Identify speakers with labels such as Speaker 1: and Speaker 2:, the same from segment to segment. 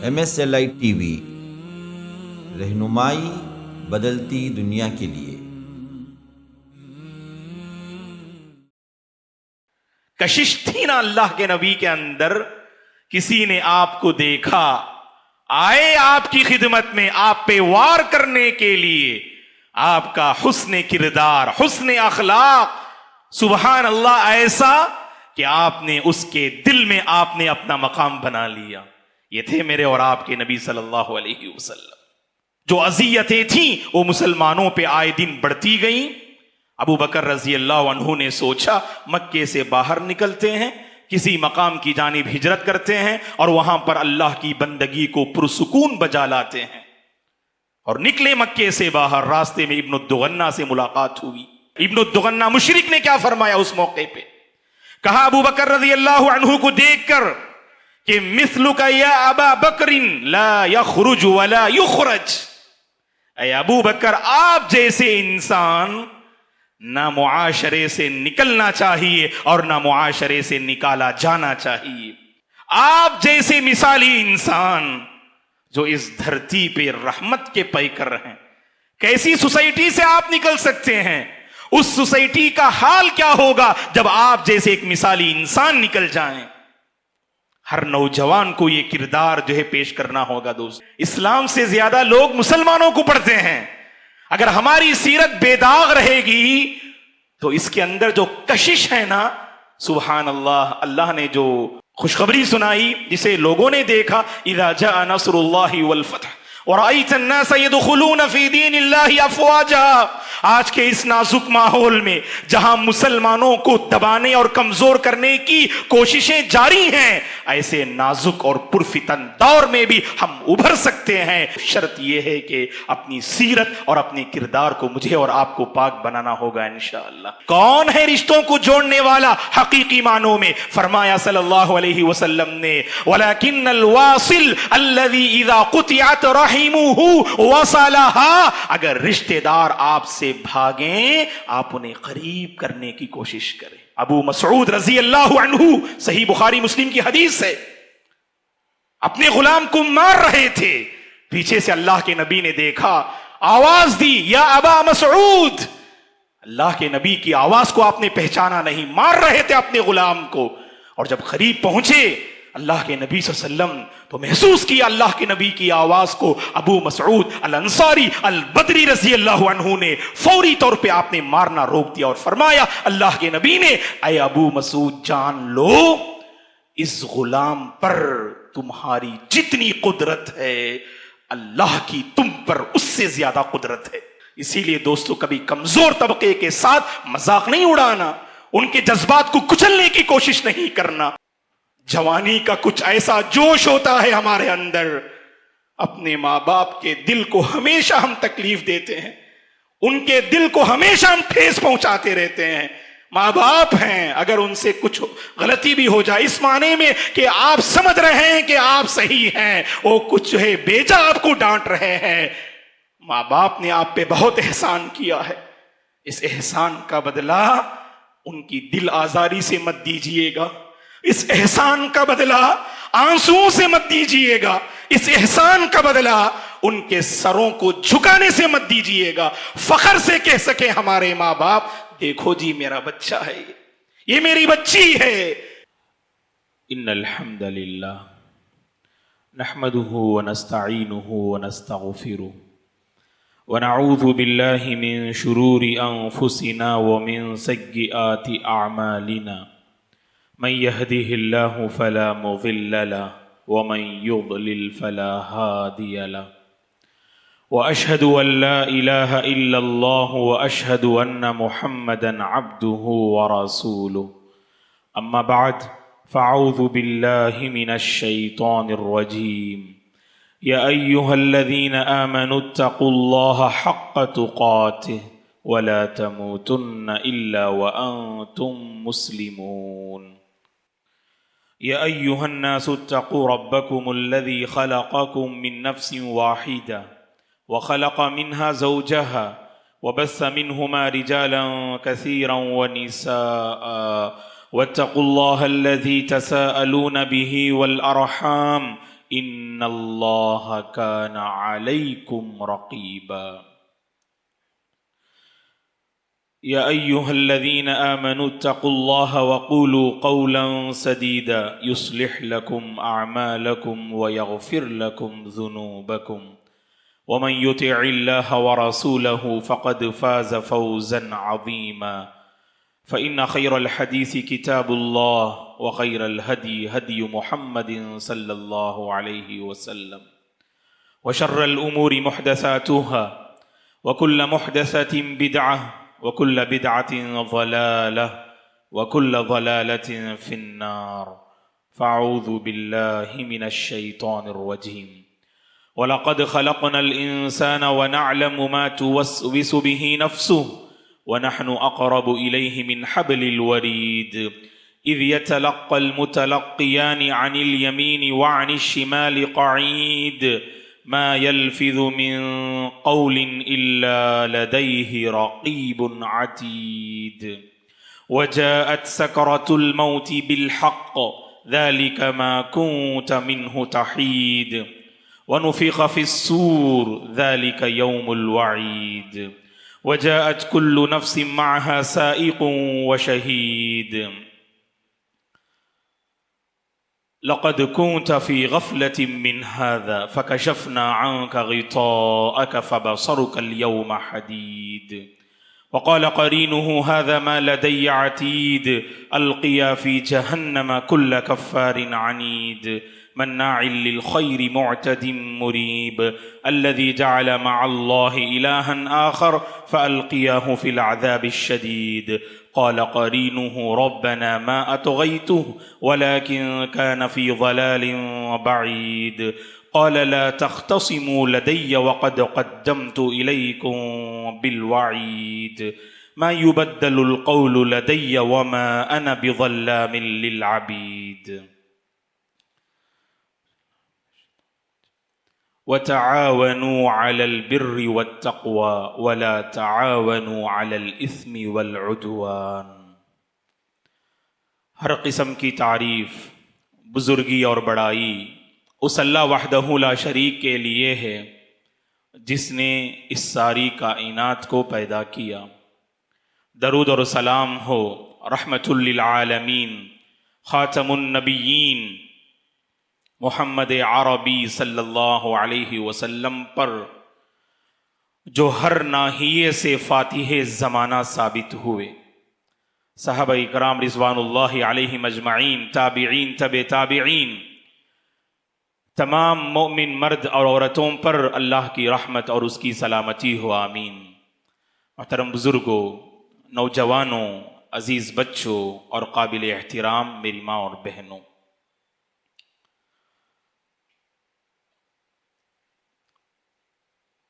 Speaker 1: MSLI TV رہنمائی بدلتی دنیا کے لیے۔
Speaker 2: کشش تھی نا اللہ کے نبی کے اندر، کسی نے آپ کو دیکھا، آئے آپ کی خدمت میں آپ پہ وار کرنے کے لیے، آپ کا حسن کردار، حسن اخلاق، سبحان اللہ، ایسا کہ آپ نے اس کے دل میں آپ نے اپنا مقام بنا لیا۔ یہ تھے میرے اور آپ کے نبی صلی اللہ علیہ وسلم۔ جو اذیتیں تھیں وہ مسلمانوں پہ آئے دن بڑھتی گئیں۔ ابو بکر رضی اللہ عنہ نے سوچا مکے سے باہر نکلتے ہیں، کسی مقام کی جانب ہجرت کرتے ہیں اور وہاں پر اللہ کی بندگی کو پرسکون بجا لاتے ہیں، اور نکلے مکے سے باہر۔ راستے میں ابن الدغنہ سے ملاقات ہوئی۔ ابن الدغنہ مشرک نے کیا فرمایا اس موقع پہ؟ کہا ابو بکر رضی اللہ عنہ کو دیکھ کر کہ مثلک یا ابا بکر لا یخرج ولا یخرج، اے ابو بکر آپ جیسے انسان نہ معاشرے سے نکلنا چاہیے اور نہ معاشرے سے نکالا جانا چاہیے۔ آپ جیسے مثالی انسان جو اس دھرتی پہ رحمت کے پیکر ہیں، کیسی سوسائٹی سے آپ نکل سکتے ہیں؟ اس سوسائٹی کا حال کیا ہوگا جب آپ جیسے ایک مثالی انسان نکل جائیں؟ ہر نوجوان کو یہ کردار جو ہے پیش کرنا ہوگا۔ دوست، اسلام سے زیادہ لوگ مسلمانوں کو پڑھتے ہیں۔ اگر ہماری سیرت بے داغ رہے گی تو اس کے اندر جو کشش ہے نا، سبحان اللہ، اللہ نے جو خوشخبری سنائی جسے لوگوں نے دیکھا، اذا جاء نصر اللہ والفتح ورأيت الناس يدخلون في دين الله افواجا۔ آج کے اس نازک ماحول میں جہاں مسلمانوں کو دبانے اور کمزور کرنے کی کوششیں جاری ہیں، ایسے نازک اور پرفتن دور میں بھی ہم ابھر سکتے ہیں۔ شرط یہ ہے کہ اپنی سیرت اور اپنے کردار کو مجھے اور آپ کو پاک بنانا ہوگا انشاءاللہ۔ کون ہے رشتوں کو جوڑنے والا حقیقی معنوں میں؟ فرمایا صلی اللہ علیہ وسلم نے، وَلَكِنَّ الْوَاصِلَ الَّذِي إِذَا قُطِعَتْ رَحِمُهُ وَصَلَهَا۔ اگر رشتہ دار آپ سے بھاگیں، آپ انہیں قریب کرنے کی کوشش کریں۔ ابو مسعود رضی اللہ عنہ، صحیح بخاری مسلم کی حدیث ہے، اپنے غلام کو مار رہے تھے، پیچھے سے اللہ کے نبی نے دیکھا، آواز دی، یا ابا مسعود۔ اللہ کے نبی کی آواز کو آپ نے پہچانا نہیں، مار رہے تھے اپنے غلام کو، اور جب قریب پہنچے اللہ کے نبی صلی اللہ علیہ وسلم تو محسوس کیا اللہ کے نبی کی آواز کو۔ ابو مسعود الانصاری البدری رضی اللہ عنہ نے فوری طور پہ آپ نے مارنا روک دیا اور فرمایا، اللہ کے نبی نے، اے ابو مسعود جان لو، اس غلام پر تمہاری جتنی قدرت ہے اللہ کی تم پر اس سے زیادہ قدرت ہے۔ اسی لیے دوستو، کبھی کمزور طبقے کے ساتھ مذاق نہیں اڑانا، ان کے جذبات کو کچلنے کی کوشش نہیں کرنا۔ جوانی کا کچھ ایسا جوش ہوتا ہے ہمارے اندر، اپنے ماں باپ کے دل کو ہمیشہ ہم تکلیف دیتے ہیں، ان کے دل کو ہمیشہ ہم ٹھیس پہنچاتے رہتے ہیں۔ ماں باپ ہیں، اگر ان سے کچھ غلطی بھی ہو جائے، اس معنی میں کہ آپ سمجھ رہے ہیں کہ آپ صحیح ہیں، وہ کچھ ہے بیجا آپ کو ڈانٹ رہے ہیں، ماں باپ نے آپ پہ بہت احسان کیا ہے، اس احسان کا بدلہ ان کی دل آزاری سے مت دیجیے گا، اس احسان کا بدلہ آنسوؤں سے مت دیجیے گا، اس احسان کا بدلہ ان کے سروں کو جھکانے سے مت دیجیے گا۔ فخر سے کہہ سکے ہمارے ماں باپ، دیکھو جی میرا بچہ ہے، یہ میری بچی ہے۔
Speaker 3: ان الحمد للہ نحمده ونستعینه ونستغفره ونعوذ باللہ من شرور انفسنا ومن سیئات اعمالنا، من يهده الله فلا مضل له ومن يضلل فلا هادي له، وأشهد أن لا إله إلا الله وأشهد أن محمدا عبده ورسوله، أما بعد فأعوذ بالله من الشيطان الرجيم، يا أيها الذين آمنوا اتقوا الله حق تقاته ولا تموتن إلا وأنتم مسلمون، يا أيها الناس اتقوا ربكم الذي خلقكم من نفس واحدة وخلق منها زوجها وبث منهما رجالا كثيرا ونساء واتقوا الله الذي تساءلون به والأرحام ان اللہ کان علیکم رقیبا یا ایہا الذین آمنوا اتقوا اللہ وقولوا قولا سدیدا یصلح لکم اعمالکم ویغفر لکم ذنوبکم ومن يطع الله ورسوله فقد فاز فوزا عظيما فإن خير الحديث كتاب الله وخير الهدي هدي محمد صلى الله عليه وسلم وشر الأمور محدثاتها وكل محدثة بدعة وكل بدعة ضلالة وكل ضلالة في النار فأعوذ بالله من الشيطان الرجيم وَلَقَدْ خَلَقْنَا الْإِنسَانَ وَنَعْلَمُ مَا تُوَسْوِسُ بِهِ نَفْسُهُ وَنَحْنُ أَقْرَبُ إِلَيْهِ مِنْ حَبْلِ الْوَرِيدِ إِذْ يَتَلَقَّى الْمُتَلَقِّيَانِ عَنِ الْيَمِينِ وَعَنِ الشِّمَالِ قَعِيدٌ مَا يَلْفِظُ مِنْ قَوْلٍ إِلَّا لَدَيْهِ رَقِيبٌ عَتِيدٌ وَجَاءَتْ سَكْرَةُ الْمَوْتِ بِالْحَقِّ ذَلِكَ مَا كُنْتَ مِنْهُ تَحِيدُ ونفخ في الصور ذلك يوم الوعيد وجاءت كل نفس معها سائق وشهيد لقد كنت في غفلة من هذا فكشفنا عنك غطاءك فبصرك اليوم حديد وقال قرينه هذا ما لدي عتيد ألقيا في جهنم كل كفار عنيد مناع للخير معتد مريب الذي جعل مع الله إلها آخر فألقياه في العذاب الشديد قال قرينه ربنا ما أطغيته ولكن كان في ضلال بعيد قال لا تختصموا لدي وقد قدمت إليكم بالوعيد ما يبدل القول لدي وما أنا بظلام للعبيد وتعاونوا على البر والتقوى ولا تعاونوا على الإثم والعدوان۔ ہر قسم کی تعریف، بزرگی اور بڑائی اس اللہ وحدہ لا شریک کے لیے ہے جس نے اس ساری کائنات کو پیدا کیا۔ درود اور سلام ہو رحمت للعالمین خاتم النبیین محمد عربی صلی اللہ علیہ وسلم پر، جو ہر ناحیے سے فاتح زمانہ ثابت ہوئے۔ صحابہ اکرام رضوان اللہ علیہم اجمعین، تابعین، تبع تابعین، تمام مومن مرد اور عورتوں پر اللہ کی رحمت اور اس کی سلامتی ہو، آمین۔ محترم بزرگوں، نوجوانوں، عزیز بچوں اور قابل احترام میری ماں اور بہنوں،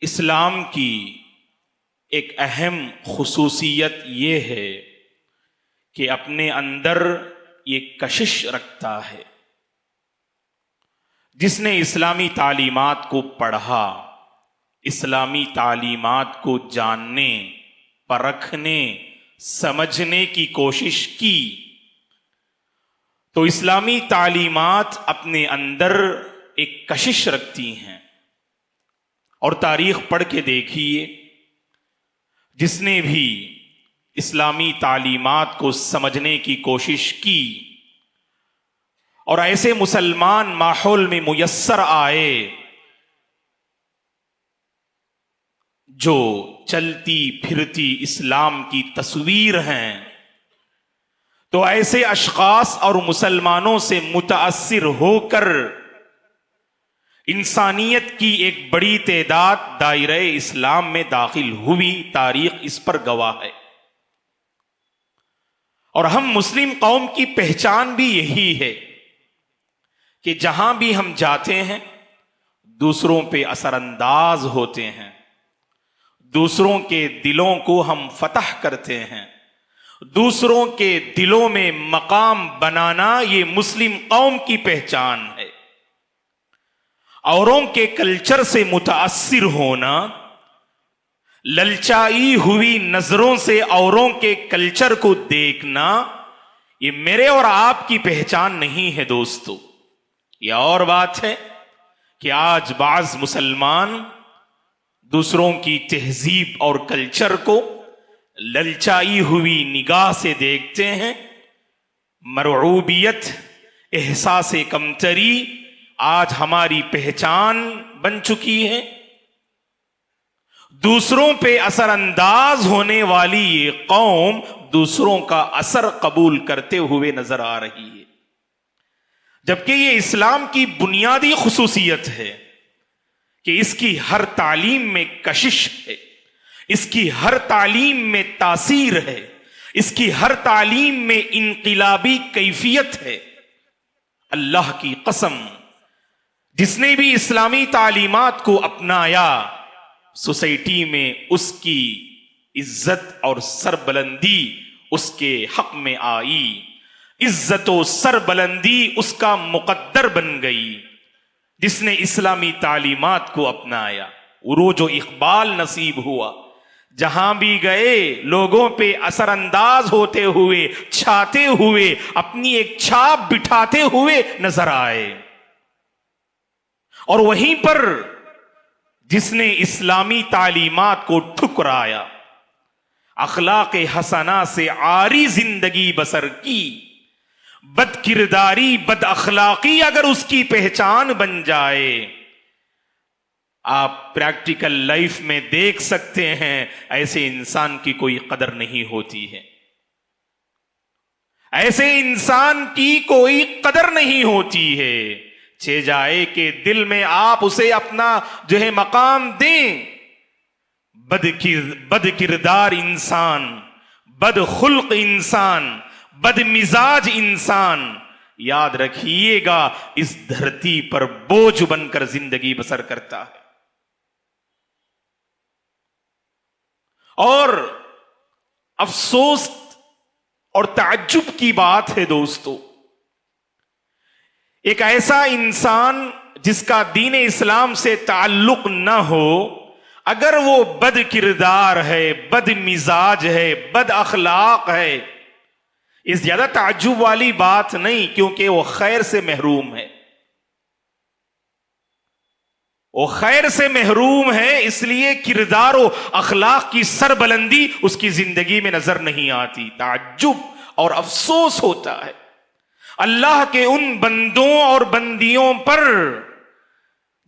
Speaker 3: اسلام کی ایک اہم خصوصیت یہ ہے کہ اپنے اندر یہ کشش رکھتا ہے۔ جس نے اسلامی تعلیمات کو پڑھا، اسلامی تعلیمات کو جاننے، پرکھنے، سمجھنے کی کوشش کی، تو اسلامی تعلیمات اپنے اندر ایک کشش رکھتی ہیں۔ اور تاریخ پڑھ کے دیکھیے، جس نے بھی اسلامی تعلیمات کو سمجھنے کی کوشش کی اور ایسے مسلمان ماحول میں میسر آئے جو چلتی پھرتی اسلام کی تصویر ہیں، تو ایسے اشخاص اور مسلمانوں سے متاثر ہو کر انسانیت کی ایک بڑی تعداد دائرہ اسلام میں داخل ہوئی۔ تاریخ اس پر گواہ ہے۔ اور ہم مسلم قوم کی پہچان بھی یہی ہے کہ جہاں بھی ہم جاتے ہیں دوسروں پہ اثر انداز ہوتے ہیں، دوسروں کے دلوں کو ہم فتح کرتے ہیں، دوسروں کے دلوں میں مقام بنانا یہ مسلم قوم کی پہچان ہے۔ اوروں کے کلچر سے متاثر ہونا، للچائی ہوئی نظروں سے اوروں کے کلچر کو دیکھنا، یہ میرے اور آپ کی پہچان نہیں ہے دوستو۔ یہ اور بات ہے کہ آج بعض مسلمان دوسروں کی تہذیب اور کلچر کو للچائی ہوئی نگاہ سے دیکھتے ہیں. مرعوبیت، احساس کمتری آج ہماری پہچان بن چکی ہے. دوسروں پہ اثر انداز ہونے والی یہ قوم دوسروں کا اثر قبول کرتے ہوئے نظر آ رہی ہے، جبکہ یہ اسلام کی بنیادی خصوصیت ہے کہ اس کی ہر تعلیم میں کشش ہے، اس کی ہر تعلیم میں تاثیر ہے، اس کی ہر تعلیم میں انقلابی کیفیت ہے. اللہ کی قسم، جس نے بھی اسلامی تعلیمات کو اپنایا سوسائٹی میں اس کی عزت اور سربلندی اس کے حق میں آئی، عزت و سربلندی اس کا مقدر بن گئی. جس نے اسلامی تعلیمات کو اپنایا عروج و اقبال نصیب ہوا، جہاں بھی گئے لوگوں پہ اثر انداز ہوتے ہوئے، چھاتے ہوئے، اپنی ایک چھاپ بٹھاتے ہوئے نظر آئے. اور وہیں پر جس نے اسلامی تعلیمات کو ٹھکرایا، اخلاق حسنہ سے عاری زندگی بسر کی، بد کرداری، بد اخلاقی اگر اس کی پہچان بن جائے، آپ پریکٹیکل لائف میں دیکھ سکتے ہیں ایسے انسان کی کوئی قدر نہیں ہوتی ہے. ایسے انسان کی کوئی قدر نہیں ہوتی ہے. چھ جائے کہ دل میں آپ اسے اپنا جو ہے مقام دیں. بد کردار انسان، بد خلق انسان، بد مزاج انسان، یاد رکھیے گا اس دھرتی پر بوجھ بن کر زندگی بسر کرتا ہے. اور افسوس اور تعجب کی بات ہے دوستو، ایک ایسا انسان جس کا دین اسلام سے تعلق نہ ہو، اگر وہ بد کردار ہے، بد مزاج ہے، بد اخلاق ہے، یہ زیادہ تعجب والی بات نہیں، کیونکہ وہ خیر سے محروم ہے. وہ خیر سے محروم ہے، اس لیے کردار و اخلاق کی سربلندی اس کی زندگی میں نظر نہیں آتی. تعجب اور افسوس ہوتا ہے اللہ کے ان بندوں اور بندیوں پر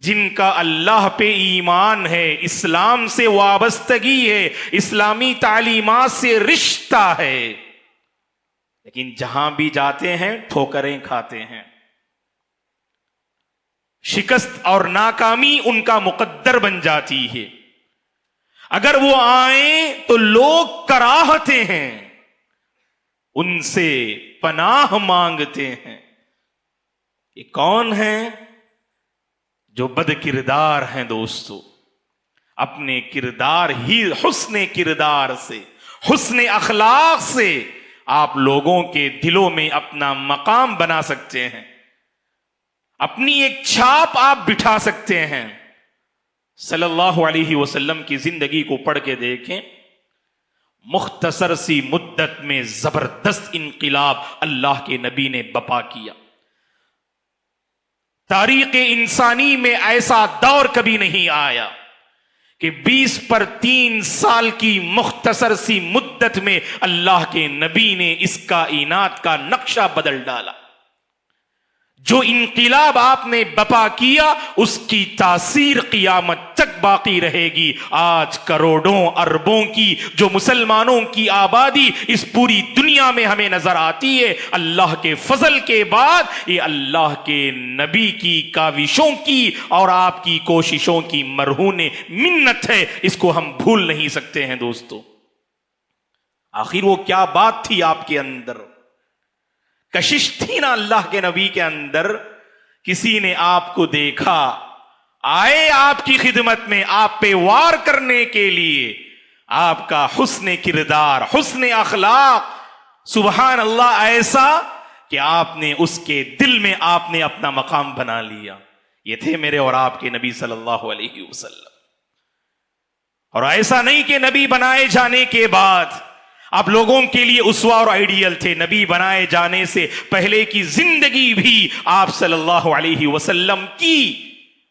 Speaker 3: جن کا اللہ پہ ایمان ہے، اسلام سے وابستگی ہے، اسلامی تعلیمات سے رشتہ ہے، لیکن جہاں بھی جاتے ہیں ٹھوکریں کھاتے ہیں. شکست اور ناکامی ان کا مقدر بن جاتی ہے. اگر وہ آئیں تو لوگ کراہتے ہیں، ان سے پناہ مانگتے ہیں. یہ کون ہیں؟ جو بد کردار ہیں دوستو. اپنے کردار ہی، حسن کردار سے، حسن اخلاق سے آپ لوگوں کے دلوں میں اپنا مقام بنا سکتے ہیں، اپنی ایک چھاپ آپ بٹھا سکتے ہیں. صلی اللہ علیہ وسلم کی زندگی کو پڑھ کے دیکھیں، مختصر سی مدت میں زبردست انقلاب اللہ کے نبی نے بپا کیا. تاریخ انسانی میں ایسا دور کبھی نہیں آیا کہ 20 پر 3 سال کی مختصر سی مدت میں اللہ کے نبی نے اس کائنات کا نقشہ بدل ڈالا. جو انقلاب آپ نے بپا کیا اس کی تاثیر قیامت تک باقی رہے گی. آج کروڑوں اربوں کی جو مسلمانوں کی آبادی اس پوری دنیا میں ہمیں نظر آتی ہے، اللہ کے فضل کے بعد یہ اللہ کے نبی کی کاوشوں کی اور آپ کی کوششوں کی مرہون منت ہے. اس کو ہم بھول نہیں سکتے ہیں دوستو. آخر وہ کیا بات تھی آپ کے اندر؟ کشش تھی نا اللہ کے نبی کے اندر. کسی نے آپ کو دیکھا، آئے آپ کی خدمت میں آپ پہ وار کرنے کے لیے. آپ کا حسن کردار، حسن اخلاق، سبحان اللہ، ایسا کہ آپ نے اس کے دل میں آپ نے اپنا مقام بنا لیا. یہ تھے میرے اور آپ کے نبی صلی اللہ علیہ وسلم. اور ایسا نہیں کہ نبی بنائے جانے کے بعد آپ لوگوں کے لیے اسوہ اور آئیڈیل تھے. نبی بنائے جانے سے پہلے کی زندگی بھی آپ صلی اللہ علیہ وسلم کی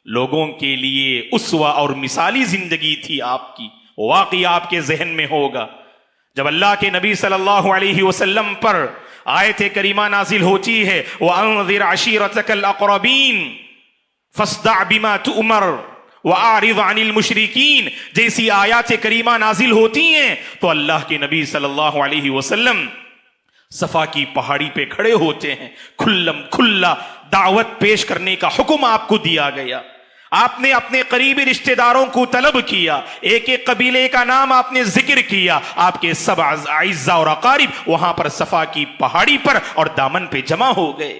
Speaker 2: لوگوں کے لیے اسوہ اور مثالی زندگی تھی آپ کی. واقعی آپ کے ذہن میں ہوگا جب اللہ کے نبی صلی اللہ علیہ وسلم پر آیت کریمہ نازل ہوتی ہے وَأَنذِرْ عَشِيرَتَكَ الْأَقْرَبِينَ فَاصْدَعْ بِمَا تُؤْمَرْ وَأَعْرِضْ عَنِ الْمُشْرِكِينَ جیسی آیات کریمہ نازل ہوتی ہیں تو اللہ کے نبی صلی اللہ علیہ وسلم صفا کی پہاڑی پہ کھڑے ہوتے ہیں. کھلا دعوت پیش کرنے کا حکم آپ کو دیا گیا. آپ نے اپنے قریبی رشتہ داروں کو طلب کیا, ایک ایک قبیلے کا نام آپ نے ذکر کیا. آپ کے سب اعزاء اور اقارب وہاں پر صفا کی پہاڑی پر اور دامن پہ جمع ہو گئے.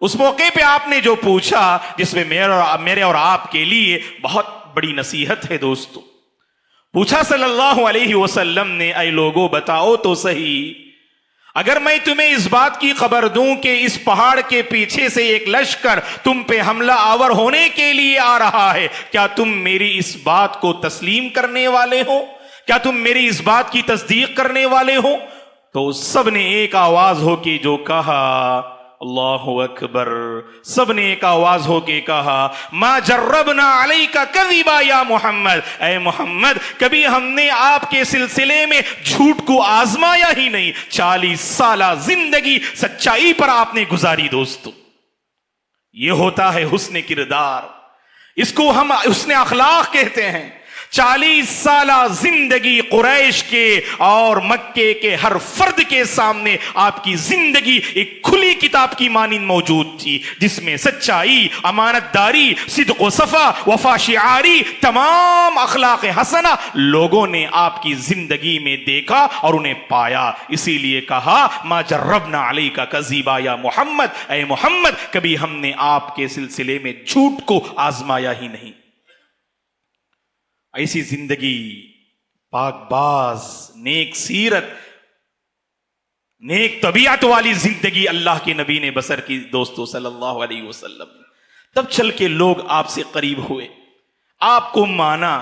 Speaker 2: اس موقع پہ آپ نے جو پوچھا جس میں میرے اور آپ کے لیے بہت بڑی نصیحت ہے دوستو. پوچھا صلی اللہ علیہ وسلم نے, اے لوگو بتاؤ تو صحیح, اگر میں تمہیں اس بات کی خبر دوں کہ اس پہاڑ کے پیچھے سے ایک لشکر تم پہ حملہ آور ہونے کے لیے آ رہا ہے, کیا تم میری اس بات کو تسلیم کرنے والے ہو؟ کیا تم میری اس بات کی تصدیق کرنے والے ہو؟ تو سب نے ایک آواز ہو کے جو کہا اللہ اکبر, سب نے ایک آواز ہو کے کہا ما جربنا علیک کذبا یا محمد, اے محمد کبھی ہم نے آپ کے سلسلے میں جھوٹ کو آزمایا ہی نہیں. 40 سالہ زندگی سچائی پر آپ نے گزاری دوستو. یہ ہوتا ہے حسن کردار, اس کو ہم حسن اخلاق کہتے ہیں. 40 سالہ زندگی قریش کے اور مکے کے ہر فرد کے سامنے آپ کی زندگی ایک کھلی کتاب کی مانند موجود تھی, جس میں سچائی, امانت داری, صدق و صفا, وفا شعاری, تمام اخلاق حسنہ لوگوں نے آپ کی زندگی میں دیکھا اور انہیں پایا. اسی لیے کہا ما جربنا علیک کذبا یا محمد, اے محمد کبھی ہم نے آپ کے سلسلے میں جھوٹ کو آزمایا ہی نہیں. ایسی زندگی پاک باز, نیک سیرت, نیک طبیعت والی زندگی اللہ کے نبی نے بسر کی دوستو صلی اللہ علیہ وسلم. تب چل کے لوگ آپ سے قریب ہوئے, آپ کو مانا,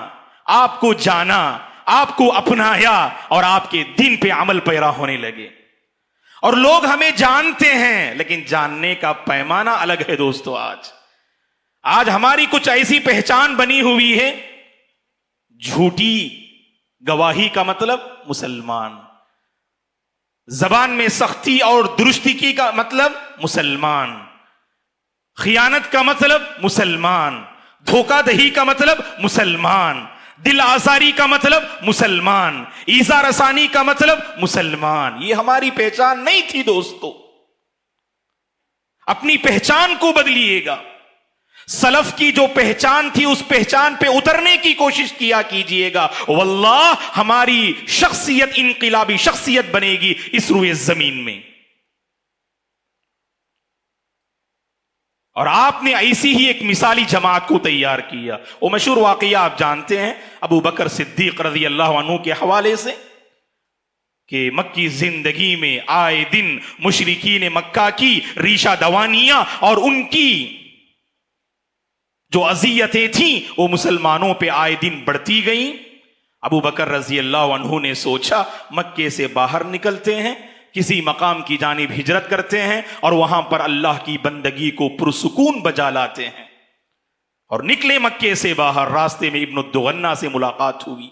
Speaker 2: آپ کو جانا, آپ کو اپنایا اور آپ کے دین پہ عمل پیرا ہونے لگے. اور لوگ ہمیں جانتے ہیں لیکن جاننے کا پیمانہ الگ ہے دوستو. آج ہماری کچھ ایسی پہچان بنی ہوئی ہے, جھوٹی گواہی کا مطلب مسلمان, زبان میں سختی اور درستگی کا مطلب مسلمان, خیانت کا مطلب مسلمان, دھوکہ دہی کا مطلب مسلمان, دل آزاری کا مطلب مسلمان, ایذا رسانی کا مطلب مسلمان. یہ ہماری پہچان نہیں تھی دوستو. اپنی پہچان کو بدلیے گا. سلف کی جو پہچان تھی اس پہچان پہ اترنے کی کوشش کیا کیجئے گا. واللہ ہماری شخصیت انقلابی شخصیت بنے گی اس روئے زمین میں. اور آپ نے ایسی ہی ایک مثالی جماعت کو تیار کیا. وہ مشہور واقعہ آپ جانتے ہیں ابو بکر صدیق رضی اللہ عنہ کے حوالے سے, کہ مکی زندگی میں آئے دن مشرکین مکہ کی ریشہ دوانیاں اور ان کی جو اذیتیں تھیں وہ مسلمانوں پہ آئے دن بڑھتی گئیں. ابو بکر رضی اللہ عنہ نے سوچا مکے سے باہر نکلتے ہیں, کسی مقام کی جانب ہجرت کرتے ہیں اور وہاں پر اللہ کی بندگی کو پرسکون بجا لاتے ہیں. اور نکلے مکے سے باہر, راستے میں ابن الدغنہ سے ملاقات ہوئی.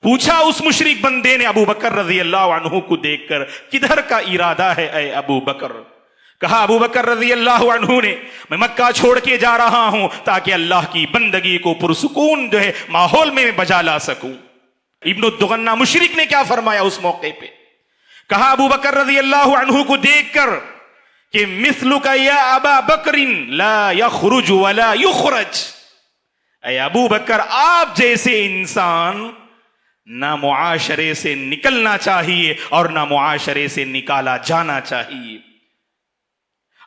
Speaker 2: پوچھا اس مشرک بندے نے ابو بکر رضی اللہ عنہ کو دیکھ کر کدھر کا ارادہ ہے اے ابو بکر؟ کہا ابو بکر رضی اللہ عنہ نے میں مکہ چھوڑ کے جا رہا ہوں تاکہ اللہ کی بندگی کو پرسکون جو ہے ماحول میں بجا لا سکوں. ابن الدغنہ مشرک نے کیا فرمایا اس موقع پہ؟ کہا ابو بکر رضی اللہ عنہ کو دیکھ کر کہ مثلک یا ابا بکر لا یخرج ولا یخرج, اے ابو بکر آپ جیسے انسان نہ معاشرے سے نکلنا چاہیے اور نہ معاشرے سے نکالا جانا چاہیے.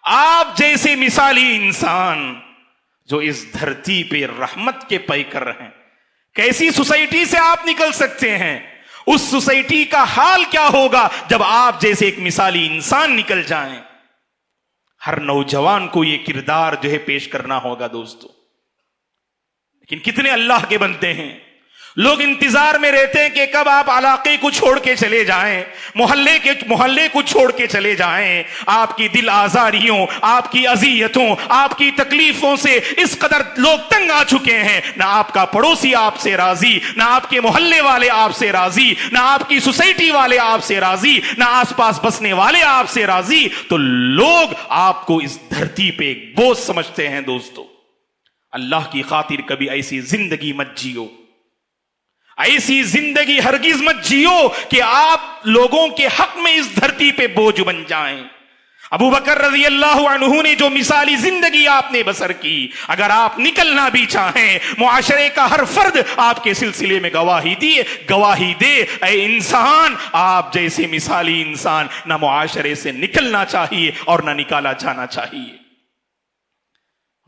Speaker 2: آپ جیسے مثالی انسان جو اس دھرتی پہ رحمت کے پیکر ہیں, کیسی سوسائٹی سے آپ نکل سکتے ہیں؟ اس سوسائٹی کا حال کیا ہوگا جب آپ جیسے ایک مثالی انسان نکل جائیں؟ ہر نوجوان کو یہ کردار جو ہے پیش کرنا ہوگا دوستو. لیکن کتنے اللہ کے بندے ہیں لوگ انتظار میں رہتے ہیں کہ کب آپ علاقے کو چھوڑ کے چلے جائیں، محلے کو چھوڑ کے چلے جائیں. آپ کی دل آزاریوں، آپ کی اذیتوں، آپ کی تکلیفوں سے اس قدر لوگ تنگ آ چکے ہیں، نہ آپ کا پڑوسی آپ سے راضی، نہ آپ کے محلے والے آپ سے راضی، نہ آپ کی سوسائٹی والے آپ سے راضی، نہ آس پاس بسنے والے آپ سے راضی. تو لوگ آپ کو اس دھرتی پہ ایک بوجھ سمجھتے ہیں. دوستو، اللہ کی خاطر کبھی ایسی زندگی مت جیو، ایسی زندگی ہرگز مت جیو کہ آپ لوگوں کے حق میں اس دھرتی پہ بوجھ بن جائیں. ابو بکر رضی اللہ عنہ نے جو مثالی زندگی آپ نے بسر کی، اگر آپ نکلنا بھی چاہیں، معاشرے کا ہر فرد آپ کے سلسلے میں گواہی دے. اے انسان، آپ جیسے مثالی انسان نہ معاشرے سے نکلنا چاہیے اور نہ نکالا جانا چاہیے.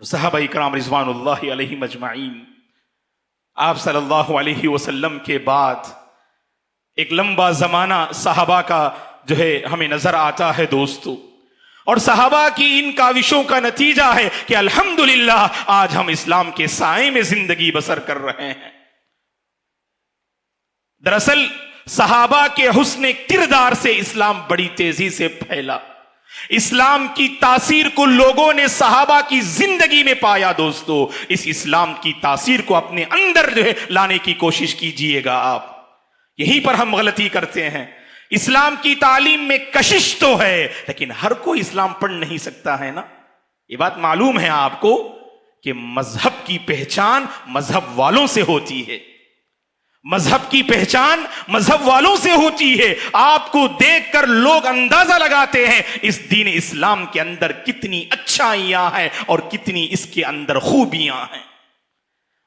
Speaker 2: صحابہ کرام رضوان اللہ علیہم اجمعین، آپ صلی اللہ علیہ وسلم کے بعد ایک لمبا زمانہ صحابہ کا جو ہے ہمیں نظر آتا ہے دوستو، اور صحابہ کی ان کاوشوں کا نتیجہ ہے کہ الحمدللہ آج ہم اسلام کے سائے میں زندگی بسر کر رہے ہیں. دراصل صحابہ کے حسن کردار سے اسلام بڑی تیزی سے پھیلا. اسلام کی تاثیر کو لوگوں نے صحابہ کی زندگی میں پایا. دوستو، اس اسلام کی تاثیر کو اپنے اندر جو ہے لانے کی کوشش کیجئے گا. آپ یہیں پر ہم غلطی کرتے ہیں. اسلام کی تعلیم میں کشش تو ہے، لیکن ہر کوئی اسلام پڑھ نہیں سکتا ہے نا. یہ بات معلوم ہے آپ کو کہ مذہب کی پہچان مذہب والوں سے ہوتی ہے. مذہب کی پہچان مذہب والوں سے ہوتی ہے. آپ کو دیکھ کر لوگ اندازہ لگاتے ہیں اس دین اسلام کے اندر کتنی اچھائیاں ہیں اور کتنی اس کے اندر خوبیاں ہیں.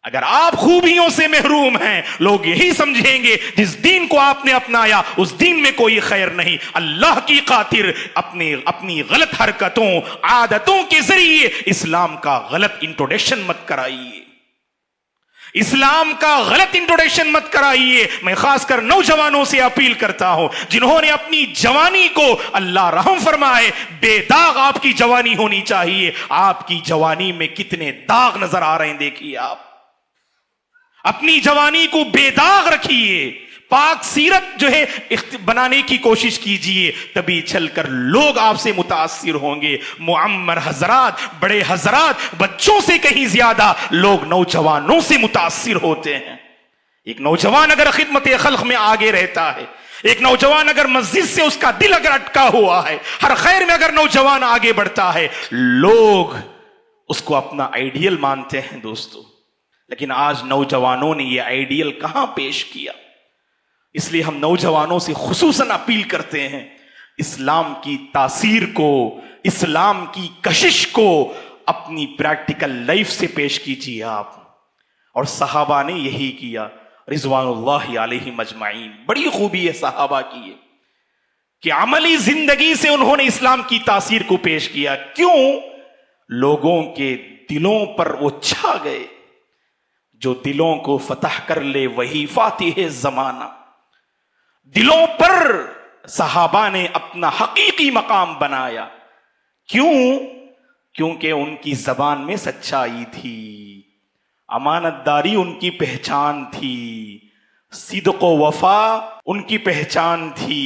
Speaker 2: اگر آپ خوبیوں سے محروم ہیں، لوگ یہی سمجھیں گے جس دین کو آپ نے اپنایا اس دین میں کوئی خیر نہیں. اللہ کی خاطر اپنی غلط حرکتوں، عادتوں کے ذریعے اسلام کا غلط انٹروڈکشن مت کرائیے. اسلام کا غلط انٹروڈکشن مت کرائیے. میں خاص کر نوجوانوں سے اپیل کرتا ہوں جنہوں نے اپنی جوانی کو، اللہ رحم فرمائے، بے داغ آپ کی جوانی ہونی چاہیے. آپ کی جوانی میں کتنے داغ نظر آ رہے ہیں، دیکھیے. آپ اپنی جوانی کو بے داغ رکھیے، پاک سیرت جو ہے بنانے کی کوشش کیجئے، تبھی چل کر لوگ آپ سے متاثر ہوں گے. معمر حضرات، بڑے حضرات، بچوں سے کہیں زیادہ لوگ نوجوانوں سے متاثر ہوتے ہیں. ایک نوجوان اگر خدمت خلق میں آگے رہتا ہے، ایک نوجوان اگر مسجد سے اس کا دل اگر اٹکا ہوا ہے، ہر خیر میں اگر نوجوان آگے بڑھتا ہے، لوگ اس کو اپنا آئیڈیل مانتے ہیں. دوستو، لیکن آج نوجوانوں نے یہ آئیڈیل کہاں پیش کیا؟ اس لیے ہم نوجوانوں سے خصوصاً اپیل کرتے ہیں، اسلام کی تاثیر کو، اسلام کی کشش کو اپنی پریکٹیکل لائف سے پیش کیجیے آپ. اور صحابہ نے یہی کیا رضوان اللہ علیہم اجمعین. بڑی خوبی ہے صحابہ کی یہ کہ عملی زندگی سے انہوں نے اسلام کی تاثیر کو پیش کیا. کیوں؟ لوگوں کے دلوں پر وہ چھا گئے. جو دلوں کو فتح کر لے وہی فاتح زمانہ. دلوں پر صحابہ نے اپنا حقیقی مقام بنایا. کیوں؟ کیونکہ ان کی زبان میں سچائی تھی، امانت داری ان کی پہچان تھی، صدق و وفا ان کی پہچان تھی،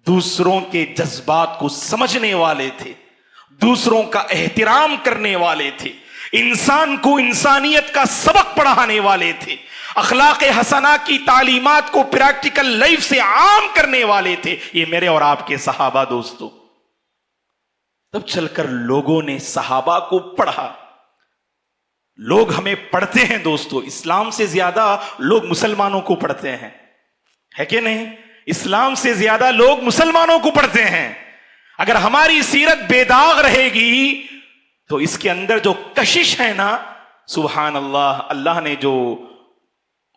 Speaker 2: دوسروں کے جذبات کو سمجھنے والے تھے، دوسروں کا احترام کرنے والے تھے، انسان کو انسانیت کا سبق پڑھانے والے تھے، اخلاق حسنہ کی تعلیمات کو پریکٹیکل لائف سے عام کرنے والے تھے. یہ میرے اور آپ کے صحابہ. دوستو، تب چل کر لوگوں نے صحابہ کو پڑھا. لوگ ہمیں پڑھتے ہیں دوستو، اسلام سے زیادہ لوگ مسلمانوں کو پڑھتے ہیں، ہے کہ نہیں؟ اسلام سے زیادہ لوگ مسلمانوں کو پڑھتے ہیں. اگر ہماری سیرت بے داغ رہے گی تو اس کے اندر جو کشش ہے نا، سبحان اللہ، اللہ نے جو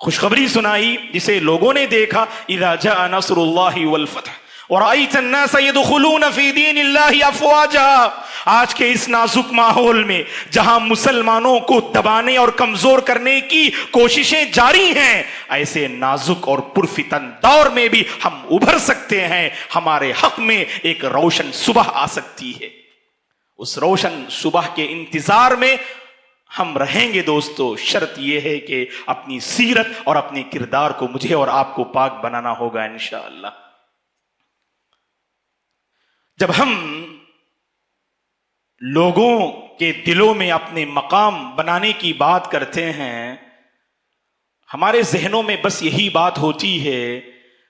Speaker 2: خوشخبری سنائی جسے لوگوں نے دیکھا، اذا جاء نصر اللہ والفتح ورأيت الناس يدخلون في دين الله افواجا. آج کے اس نازک ماحول میں جہاں مسلمانوں کو دبانے اور کمزور کرنے کی کوششیں جاری ہیں، ایسے نازک اور پرفتن دور میں بھی ہم ابھر سکتے ہیں. ہمارے حق میں ایک روشن صبح آ سکتی ہے. اس روشن صبح کے انتظار میں ہم رہیں گے دوستو، شرط یہ ہے کہ اپنی سیرت اور اپنے کردار کو مجھے اور آپ کو پاک بنانا ہوگا انشاءاللہ۔ جب ہم لوگوں کے دلوں میں اپنے مقام بنانے کی بات کرتے ہیں، ہمارے ذہنوں میں بس یہی بات ہوتی ہے۔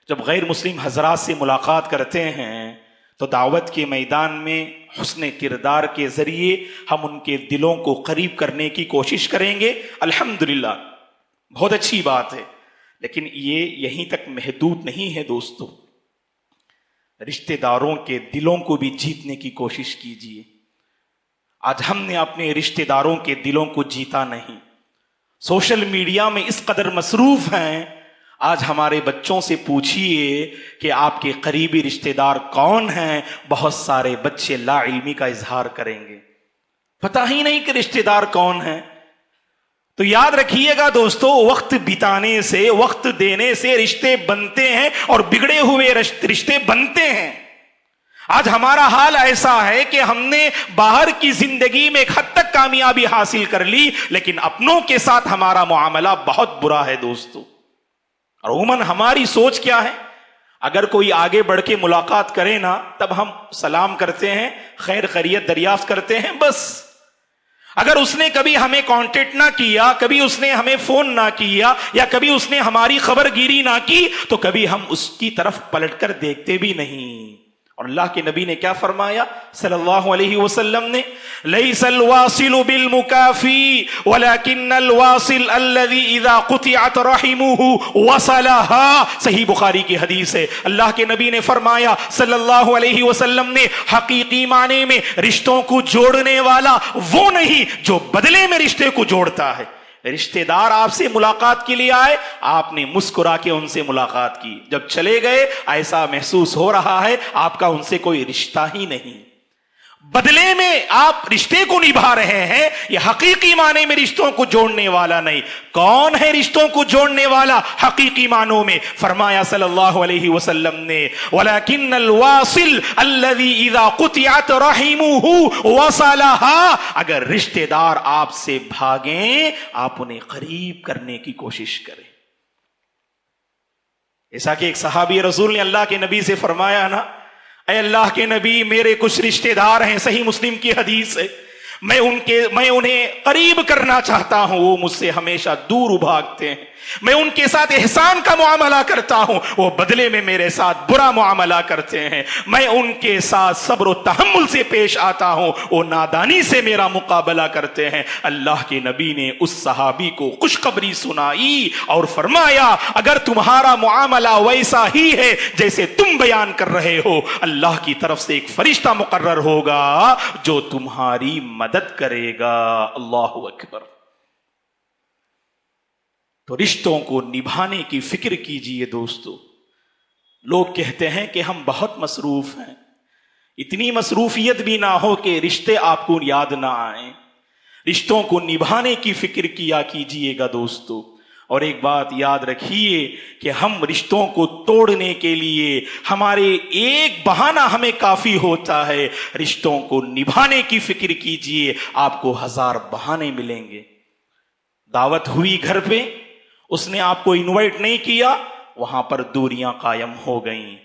Speaker 2: جب غیر مسلم حضرات سے ملاقات کرتے ہیں تو دعوت کے میدان میں حسن کردار کے ذریعے ہم ان کے دلوں کو قریب کرنے کی کوشش کریں گے، الحمدللہ بہت اچھی بات ہے، لیکن یہ یہیں تک محدود نہیں ہے دوستو، رشتہ داروں کے دلوں کو بھی جیتنے کی کوشش کیجیے۔ آج ہم نے اپنے رشتہ داروں کے دلوں کو جیتا نہیں، سوشل میڈیا میں اس قدر مصروف ہیں۔ آج ہمارے بچوں سے پوچھئے کہ آپ کے قریبی رشتہ دار کون ہیں، بہت سارے بچے لا علمی کا اظہار کریں گے، پتہ ہی نہیں کہ رشتہ دار کون ہیں۔ تو یاد رکھیے گا دوستو، وقت بتانے سے، وقت دینے سے رشتے بنتے ہیں اور بگڑے ہوئے رشتے بنتے ہیں۔ آج ہمارا حال ایسا ہے کہ ہم نے باہر کی زندگی میں ایک حد تک کامیابی حاصل کر لی، لیکن اپنوں کے ساتھ ہمارا معاملہ بہت برا ہے دوستو۔ اور عموماً ہماری سوچ کیا ہے، اگر کوئی آگے بڑھ کے ملاقات کرے نا، تب ہم سلام کرتے ہیں، خیر خیریت دریافت کرتے ہیں، بس۔ اگر اس نے کبھی ہمیں کانٹیکٹ نہ کیا، کبھی اس نے ہمیں فون نہ کیا، یا کبھی اس نے ہماری خبر گیری نہ کی، تو کبھی ہم اس کی طرف پلٹ کر دیکھتے بھی نہیں۔ اور اللہ کے نبی نے کیا فرمایا صلی اللہ علیہ وسلم نے، لیس الواصل بالمکافی ولکن الواصل الذی اذا قطعت رحمہ وصلها، صحیح بخاری کی حدیث ہے۔ اللہ کے نبی نے فرمایا صلی اللہ علیہ وسلم نے، حقیقی معنی میں رشتوں کو جوڑنے والا وہ نہیں جو بدلے میں رشتے کو جوڑتا ہے۔ رشتہ دار آپ سے ملاقات کے لیے آئے، آپ نے مسکرا کے ان سے ملاقات کی، جب چلے گئے ایسا محسوس ہو رہا ہے آپ کا ان سے کوئی رشتہ ہی نہیں، بدلے میں آپ رشتے کو نبھا رہے ہیں، یہ حقیقی معنی میں رشتوں کو جوڑنے والا نہیں۔ کون ہے رشتوں کو جوڑنے والا حقیقی معنوں میں؟ فرمایا صلی اللہ علیہ وسلم نے، وَلَكِنَّ الْوَاصِلَ الَّذِي إِذَا قُطِعَتْ رَحِمُهُ وَصَلَهَا، اگر رشتہ دار آپ سے بھاگیں، آپ انہیں قریب کرنے کی کوشش کریں۔ ایسا کہ ایک صحابی رسول نے اللہ کے نبی سے فرمایا نا، اے اللہ کے نبی، میرے کچھ رشتہ دار ہیں، صحیح مسلم کی حدیث ہے، میں انہیں قریب کرنا چاہتا ہوں، وہ مجھ سے ہمیشہ دور بھاگتے ہیں۔ میں ان کے ساتھ احسان کا معاملہ کرتا ہوں، وہ بدلے میں میرے ساتھ برا معاملہ کرتے ہیں۔ میں ان کے ساتھ صبر و تحمل سے پیش آتا ہوں، وہ نادانی سے میرا مقابلہ کرتے ہیں۔ اللہ کے نبی نے اس صحابی کو خوشخبری سنائی اور فرمایا، اگر تمہارا معاملہ ویسا ہی ہے جیسے تم بیان کر رہے ہو، اللہ کی طرف سے ایک فرشتہ مقرر ہوگا جو تمہاری مدد کرے گا۔ اللہ اکبر۔ تو رشتوں کو نبھانے کی فکر کیجئے دوستو۔ لوگ کہتے ہیں کہ ہم بہت مصروف ہیں، اتنی مصروفیت بھی نہ ہو کہ رشتے آپ کو یاد نہ آئیں۔ رشتوں کو نبھانے کی فکر کیا کیجئے گا دوستو۔ اور ایک بات یاد رکھیے کہ ہم رشتوں کو توڑنے کے لیے ہمارے ایک بہانہ ہمیں کافی ہوتا ہے، رشتوں کو نبھانے کی فکر کیجئے، آپ کو 1000 بہانے ملیں گے۔ دعوت ہوئی گھر پہ، اس نے آپ کو انوائٹ نہیں کیا، وہاں پر دوریاں قائم ہو گئیں۔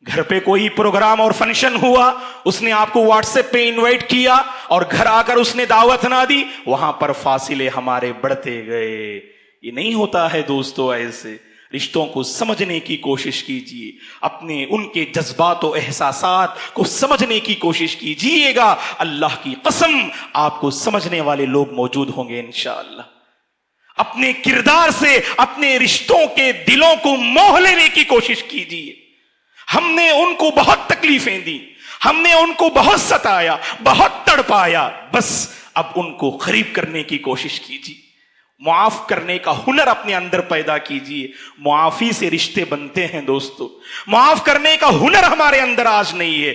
Speaker 2: گھر پہ کوئی پروگرام اور فنکشن ہوا، اس نے آپ کو واٹس ایپ پہ انوائٹ کیا اور گھر آ کر اس نے دعوت نہ دی، وہاں پر فاصلے ہمارے بڑھتے گئے۔ یہ نہیں ہوتا ہے دوستو ایسے۔ رشتوں کو سمجھنے کی کوشش کیجیے، اپنے ان کے جذبات و احساسات کو سمجھنے کی کوشش کیجیے گا۔ اللہ کی قسم آپ کو سمجھنے والے لوگ موجود ہوں گے انشاءاللہ۔ اپنے کردار سے اپنے رشتوں کے دلوں کو موہ لینے کی کوشش کیجیے۔ ہم نے ان کو بہت تکلیفیں دی، ہم نے ان کو بہت ستایا، بہت تڑپایا، بس اب ان کو قریب کرنے کی کوشش کیجیے۔ معاف کرنے کا ہنر اپنے اندر پیدا کیجیے۔ معافی سے رشتے بنتے ہیں دوستو، معاف کرنے کا ہنر ہمارے اندر آج نہیں ہے۔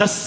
Speaker 2: 10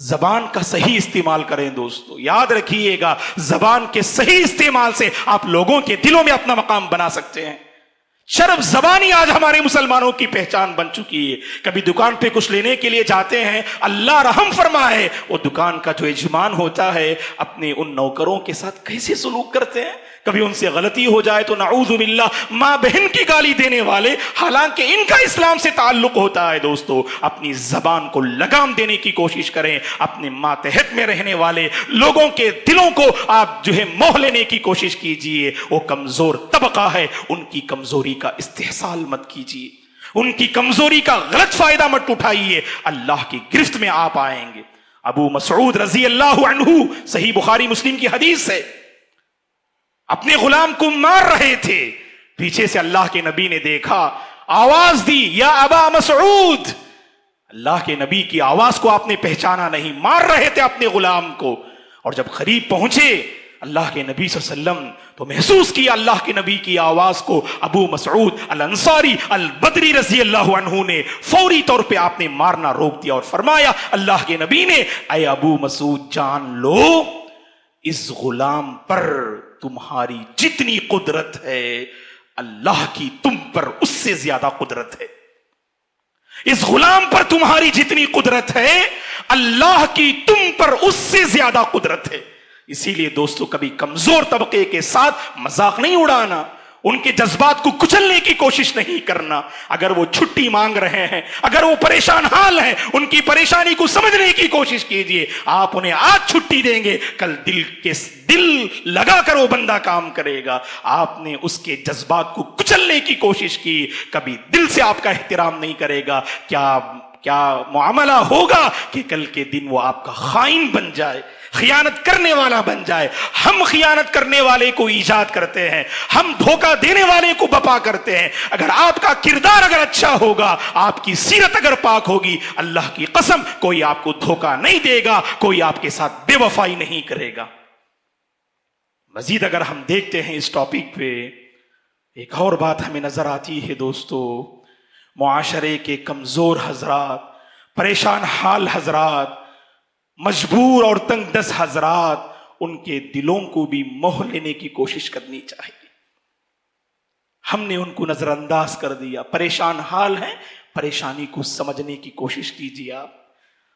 Speaker 2: زبان کا صحیح استعمال کریں دوستو. یاد رکھیے گا زبان کے صحیح استعمال سے آپ لوگوں کے دلوں میں اپنا مقام بنا سکتے ہیں. شرف زبانی آج ہمارے مسلمانوں کی پہچان بن چکی ہے. کبھی دکان پہ کچھ لینے کے لیے جاتے ہیں, اللہ رحم فرمائے, وہ دکان کا جو یجمان ہوتا ہے اپنے ان نوکروں کے ساتھ کیسے سلوک کرتے ہیں. کبھی ان سے غلطی ہو جائے تو نعوذ باللہ ماں بہن کی گالی دینے والے, حالانکہ ان کا اسلام سے تعلق ہوتا ہے. دوستو اپنی زبان کو لگام دینے کی کوشش کریں. اپنے ماتحت میں رہنے والے لوگوں کے دلوں کو آپ جو ہے موہ لینے کی کوشش کیجئے. وہ کمزور طبقہ ہے, ان کی کمزوری کا استحصال مت کیجئے, ان کی کمزوری کا غلط فائدہ مت اٹھائیے, اللہ کی گرفت میں آپ آئیں گے. ابو مسعود رضی اللہ عنہ, صحیح بخاری مسلم کی حدیث ہے, اپنے غلام کو مار رہے تھے. پیچھے سے اللہ کے نبی نے دیکھا, آواز دی, یا ابا مسعود. اللہ کے نبی کی آواز کو آپ نے پہچانا نہیں, مار رہے تھے اپنے غلام کو. اور جب قریب پہنچے اللہ کے نبی صلی اللہ علیہ وسلم تو محسوس کیا اللہ کے نبی کی آواز کو. ابو مسعود الانصاری البدری رضی اللہ عنہ نے فوری طور پہ آپ نے مارنا روک دیا اور فرمایا, اللہ کے نبی نے, اے ابو مسعود جان لو اس غلام پر تمہاری جتنی قدرت ہے اللہ کی تم پر اس سے زیادہ قدرت ہے. اس غلام پر تمہاری جتنی قدرت ہے اللہ کی تم پر اس سے زیادہ قدرت ہے. اسی لیے دوستو کبھی کمزور طبقے کے ساتھ مذاق نہیں اڑانا, ان کے جذبات کو کچلنے کی کوشش نہیں کرنا. اگر وہ چھٹی مانگ رہے ہیں, اگر وہ پریشان حال ہیں, ان کی پریشانی کو سمجھنے کی کوشش کیجئے. آپ انہیں آج چھٹی دیں گے, کل دل لگا کر وہ بندہ کام کرے گا. آپ نے اس کے جذبات کو کچلنے کی کوشش کی, کبھی دل سے آپ کا احترام نہیں کرے گا. کیا معاملہ ہوگا کہ کل کے دن وہ آپ کا خائن بن جائے, خیانت کرنے والا بن جائے. ہم خیانت کرنے والے کو ایجاد کرتے ہیں, ہم دھوکہ دینے والے کو بپا کرتے ہیں. اگر آپ کا کردار اگر اچھا ہوگا, آپ کی سیرت اگر پاک ہوگی, اللہ کی قسم کوئی آپ کو دھوکہ نہیں دے گا, کوئی آپ کے ساتھ بے وفائی نہیں کرے گا. مزید اگر ہم دیکھتے ہیں اس ٹاپک پہ, ایک اور بات ہمیں نظر آتی ہے دوستو. معاشرے کے کمزور حضرات, پریشان حال حضرات, مجبور اور تنگ دست حضرات, ان کے دلوں کو بھی موہ لینے کی کوشش کرنی چاہیے. ہم نے ان کو نظر انداز کر دیا. پریشان حال ہیں, پریشانی کو سمجھنے کی کوشش کیجیے آپ.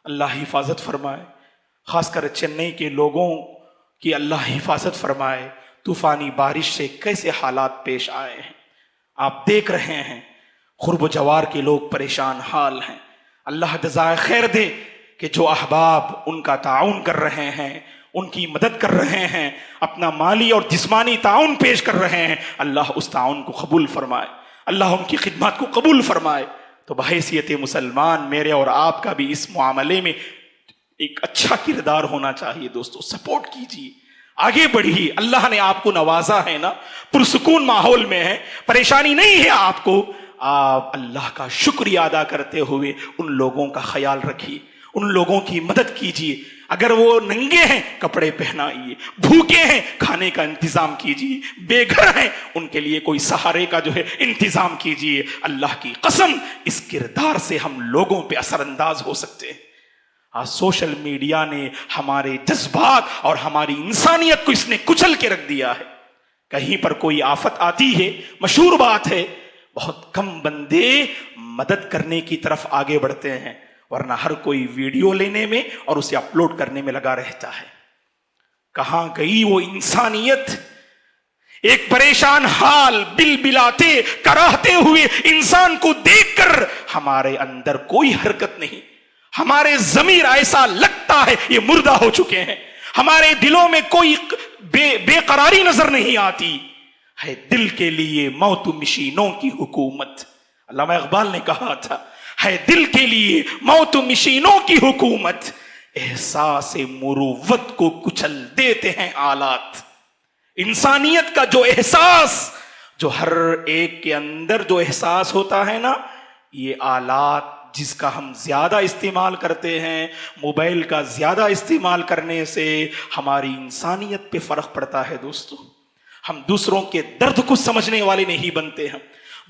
Speaker 2: اللہ حفاظت فرمائے, خاص کر چنئی کے لوگوں کی اللہ حفاظت فرمائے. طوفانی بارش سے کیسے حالات پیش آئے ہیں آپ دیکھ رہے ہیں. قرب و جوار کے لوگ پریشان حال ہیں. اللہ جزائے خیر دے کہ جو احباب ان کا تعاون کر رہے ہیں, ان کی مدد کر رہے ہیں, اپنا مالی اور جسمانی تعاون پیش کر رہے ہیں, اللہ اس تعاون کو قبول فرمائے, اللہ ان کی خدمات کو قبول فرمائے. تو بحیثیت مسلمان میرے اور آپ کا بھی اس معاملے میں ایک اچھا کردار ہونا چاہیے. دوستو سپورٹ کیجیے, آگے بڑھیے. اللہ نے آپ کو نوازا ہے نا, پرسکون ماحول میں ہے, پریشانی نہیں ہے آپ کو. آپ اللہ کا شکریہ ادا کرتے ہوئے ان لوگوں کا خیال رکھیے, ان لوگوں کی مدد کیجیے. اگر وہ ننگے ہیں کپڑے پہنائیے, بھوکے ہیں کھانے کا انتظام کیجیے, بے گھر ہیں ان کے لیے کوئی سہارے کا جو ہے انتظام کیجیے. اللہ کی قسم اس کردار سے ہم لوگوں پہ اثر انداز ہو سکتے ہیں. آج سوشل میڈیا نے ہمارے جذبات اور ہماری انسانیت کو اس نے کچل کے رکھ دیا ہے. کہیں پر کوئی آفت آتی ہے, مشہور بات ہے, بہت کم بندے مدد کرنے کی طرف آگے بڑھتے ہیں, ورنہ ہر کوئی ویڈیو لینے میں اور اسے اپلوڈ کرنے میں لگا رہتا ہے. کہاں گئی وہ انسانیت؟ ایک پریشان حال بل بلاتے کراہتے ہوئے انسان کو دیکھ کر ہمارے اندر کوئی حرکت نہیں. ہمارے ضمیر ایسا لگتا ہے یہ مردہ ہو چکے ہیں. ہمارے دلوں میں کوئی بے قراری نظر نہیں آتی ہے. دل کے لیے موت مشینوں کی حکومت. علامہ اقبال نے کہا تھا, ہے دل کے لیے موت مشینوں کی حکومت, احساس مروت کو کچل دیتے ہیں آلات. انسانیت کا جو احساس, جو ہر ایک کے اندر جو احساس ہوتا ہے نا, یہ آلات جس کا ہم زیادہ استعمال کرتے ہیں, موبائل کا زیادہ استعمال کرنے سے ہماری انسانیت پہ فرق پڑتا ہے. دوستو ہم دوسروں کے درد کو سمجھنے والے نہیں بنتے ہیں,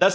Speaker 2: 10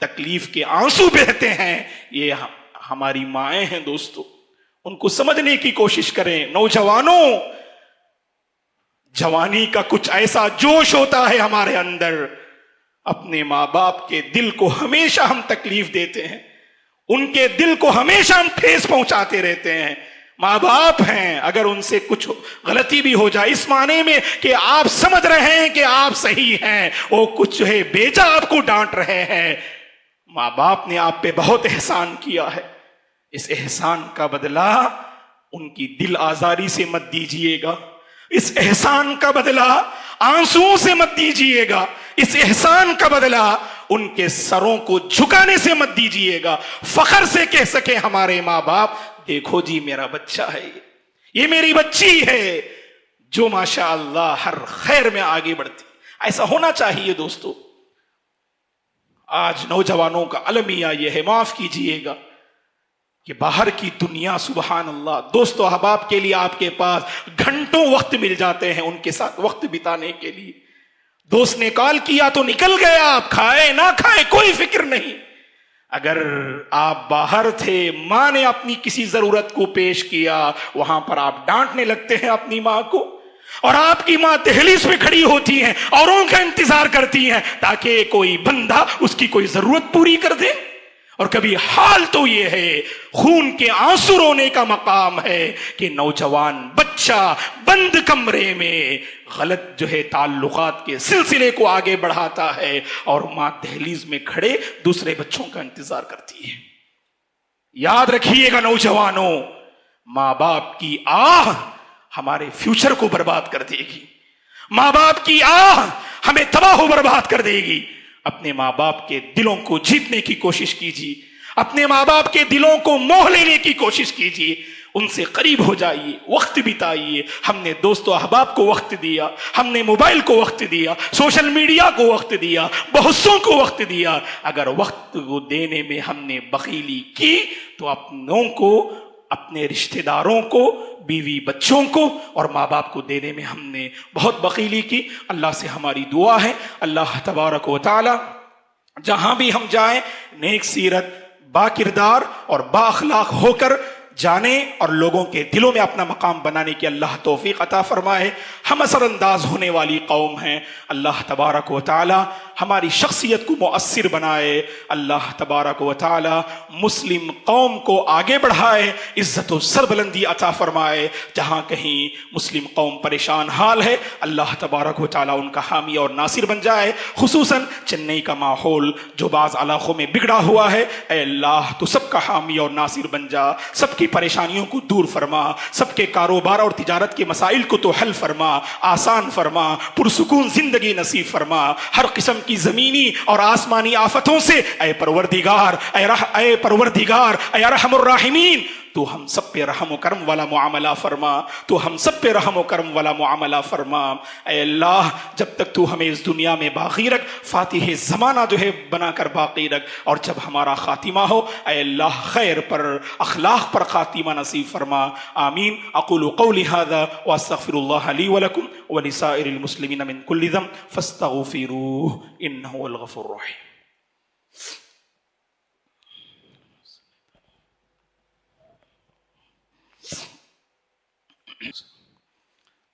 Speaker 2: تکلیف کے آنسو بہتے ہیں، یہ ہماری مائیں ہیں دوستو، ان کو سمجھنے کی کوشش کریں۔ نوجوانوں، جوانی کا کچھ ایسا جوش ہوتا ہے ہمارے اندر، اپنے ماں باپ کے دل کو ہمیشہ ہم تکلیف دیتے ہیں، ان کے دل کو ہمیشہ ہم ٹھیس پہنچاتے رہتے ہیں۔ ماں باپ ہیں، اگر ان سے کچھ غلطی بھی ہو جائے، اس معنی میں کہ آپ سمجھ رہے ہیں کہ آپ صحیح ہیں، وہ کچھ جو ہے بیجا آپ کو ڈانٹ رہے ہیں، ماں باپ نے آپ پہ بہت احسان کیا ہے، اس احسان کا بدلہ ان کی دل آزاری سے مت دیجئے گا، اس احسان کا بدلہ آنسوؤں سے مت دیجئے گا، اس احسان کا بدلہ ان کے سروں کو جھکانے سے مت دیجئے گا۔ فخر سے کہہ سکے ہمارے ماں باپ، دیکھو جی میرا بچہ ہے، یہ میری بچی ہے جو ماشاء اللہ ہر خیر میں آگے بڑھتی۔ ایسا ہونا چاہیے دوستو۔ آج نوجوانوں کا المیہ یہ ہے، معاف کیجئے گا، کہ باہر کی دنیا سبحان اللہ، دوست و احباب کے لیے آپ کے پاس گھنٹوں وقت مل جاتے ہیں ان کے ساتھ وقت بتانے کے لیے۔ دوست نے کال کیا تو نکل گئے، آپ کھائے نہ کھائے کوئی فکر نہیں۔ اگر آپ باہر تھے، ماں نے اپنی کسی ضرورت کو پیش کیا، وہاں پر آپ ڈانٹنے لگتے ہیں اپنی ماں کو، اور آپ کی ماں دہلیز پہ کھڑی ہوتی ہیں اور ان کا انتظار کرتی ہیں تاکہ کوئی بندہ اس کی کوئی ضرورت پوری کر دے۔ اور کبھی حال تو یہ ہے، خون کے آنسو رونے کا مقام ہے کہ نوجوان بچہ بند کمرے میں غلط جو ہے تعلقات کے سلسلے کو آگے بڑھاتا ہے، اور ماں دہلیز میں کھڑے دوسرے بچوں کا انتظار کرتی ہے۔ یاد رکھیے گا نوجوانوں، ماں باپ کی آہ ہمارے فیوچر کو برباد کر دے گی، ماں باپ کی آہ ہمیں تباہ و برباد کر دے گی۔ اپنے ماں باپ کے دلوں کو جیتنے کی کوشش کیجیے، اپنے ماں باپ کے دلوں کو موہ لینے کی کوشش کیجیے، ان سے قریب ہو جائیے، وقت بتائیے۔ ہم نے دوست و احباب کو وقت دیا، ہم نے موبائل کو وقت دیا، سوشل میڈیا کو وقت دیا، بہتوں کو وقت دیا۔ اگر وقت کو دینے میں ہم نے بخیلی کی تو اپنوں کو، اپنے رشتہ داروں کو، بیوی بچوں کو اور ماں باپ کو دینے میں ہم نے بہت بخیلی کی۔ اللہ سے ہماری دعا ہے اللہ تبارک و تعالی جہاں بھی ہم جائیں نیک سیرت، با کردار اور با اخلاق ہو کر جانے اور لوگوں کے دلوں میں اپنا مقام بنانے کی اللہ توفیق عطا فرمائے۔ ہم اثر انداز ہونے والی قوم ہیں، اللہ تبارک و تعالی ہماری شخصیت کو مؤثر بنائے، اللہ تبارک و تعالی مسلم قوم کو آگے بڑھائے، عزت و سربلندی عطا فرمائے۔ جہاں کہیں مسلم قوم پریشان حال ہے، اللہ تبارک و تعالی ان کا حامی اور ناصر بن جائے۔ خصوصاً چنئی کا ماحول جو بعض علاقوں میں بگڑا ہوا ہے، اے اللہ تو سب کا حامی اور ناصر بن جا، سب کی پریشانیوں کو دور فرما، سب کے کاروبار اور تجارت کے مسائل کو تو حل فرما، آسان فرما، پرسکون زندگی نصیب فرما۔ ہر قسم کی زمینی اور آسمانی آفتوں سے اے پروردگار، اے پروردگار، اے ارحم الراحمین، تو ہم سب پہ رحم و کرم والا معاملہ فرما، تو ہم سب پہ رحم و کرم والا معاملہ فرما۔ اے اللہ جب تک تو ہمیں اس دنیا میں باقی رکھ، فاتح زمانہ جو ہے بنا کر باقی رکھ، اور جب ہمارا خاتمہ ہو اے اللہ خیر پر، اخلاق پر خاتمہ نصیب فرما۔ آمین۔ اقول قولی ھذا واستغفر اللہ لی ولکم ولسائر المسلمین من کل ذنب فاستغفروہ انہ هو الغفور الرحیم۔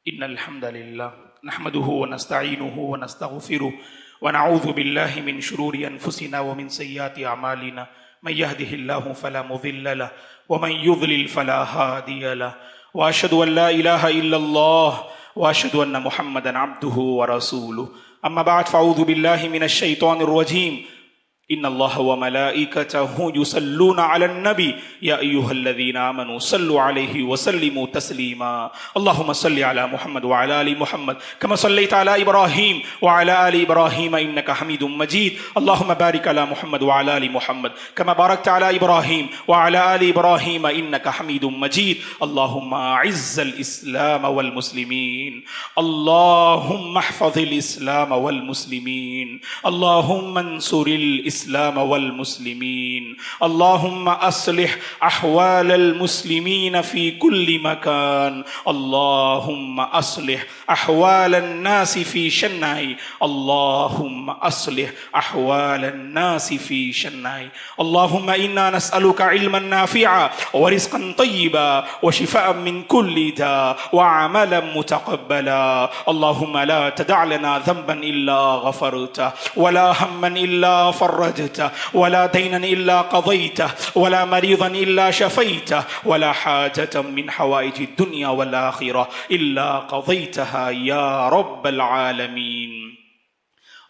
Speaker 2: ان الحمد للہ نحمده ونستعینه ونستغفره ونعوذ باللہ من شرور انفسنا ومن سیئات اعمالنا من يهده الله فلا مضل له ومن يضلل فلا هادي له واشهد ان لا اله الا الله واشهد ان محمدا عبده ورسوله اما بعد فاعوذ باللہ من الشیطان الرجیم ان اللہ وملائکتہ یصلون علی النبی یا ایہا الذین آمنوا صلوا علیہ وسلموا تسلیما اللہم صل علی محمد وعلی آل محمد کما صلیت علی ابراہیم وعلی آل ابراہیم انکا حمید مجید اللہم بارک علی محمد وعلی آل محمد کما بارکت علی ابراہیم وعلی آل ابراہیم انکا حمید مجید اللہم اعز الاسلام والمسلمین اللہم احفظ الاسلام والمسلمین اللہم انصر الاسلام
Speaker 3: الإسلام والمسلمين. اللهم أصلح أحوال المسلمين في كل مكان. اللهم أصلح أحوال الناس في شنعي. اللهم أصلح أحوال الناس في شنعي. اللهم إنا نسألك علما نافعا ورزقا طيبا وشفاء من كل داء وعملا متقبلا. اللهم لا تدع لنا ذنبا إلا غفرته، ولا هما إلا فرجته، ولا دينا إلا قضيته، ولا مريضا إلا شفيته، ولا حاجة من حوائج الدنيا والآخرة إلا قضيتها يا رب العالمين.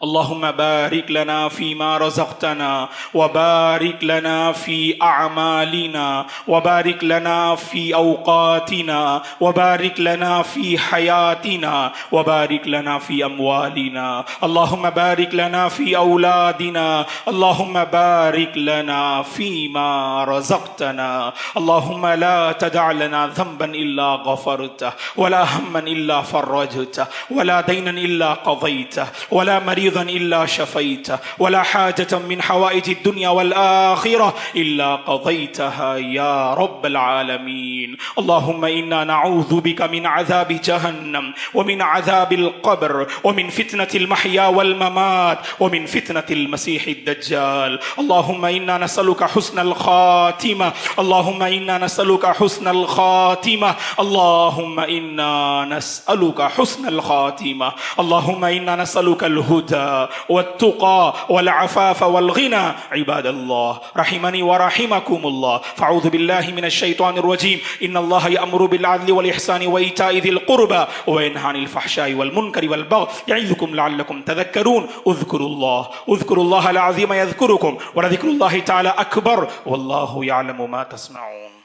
Speaker 3: اللهم بارك لنا فيما رزقتنا، وبارك لنا في أعمالنا، وبارك لنا في أوقاتنا، وبارك لنا في حياتنا، وبارك لنا في أموالنا. اللهم بارك لنا في أولادنا. اللهم بارك لنا فيما رزقتنا. اللهم لا تدع لنا ذنبا إلا غفرته، ولا هما إلا فرجته، ولا دينا إلا قضيته، ولا مريضا إلا شفيته، ولا حاجة من حوائج الدنيا والآخرة إلا قضيتها يا رب العالمين. اللهم إنا نعوذ بك من عذاب جهنم، ومن عذاب القبر، ومن فتنة المحيا والممات، ومن فتنة المسيح الدجال. اللهم إنا نسألك حسن الخاتمة. اللهم إنا نسألك حسن الخاتمة. اللهم إنا نسألك حسن الخاتمة. اللهم إنا نسألك الهدى والتقى والعفاف والغنى. عباد الله رحمني ورحمكم الله، فاعوذ بالله من الشيطان الرجيم. إن الله يأمر بالعدل والإحسان وإيتاء ذي القربى وينهى عن الفحشاء والمنكر والبغي يعظكم لعلكم تذكرون. اذكروا الله العظيم يذكركم، ولذكر الله تعالى أكبر، والله يعلم ما تصنعون.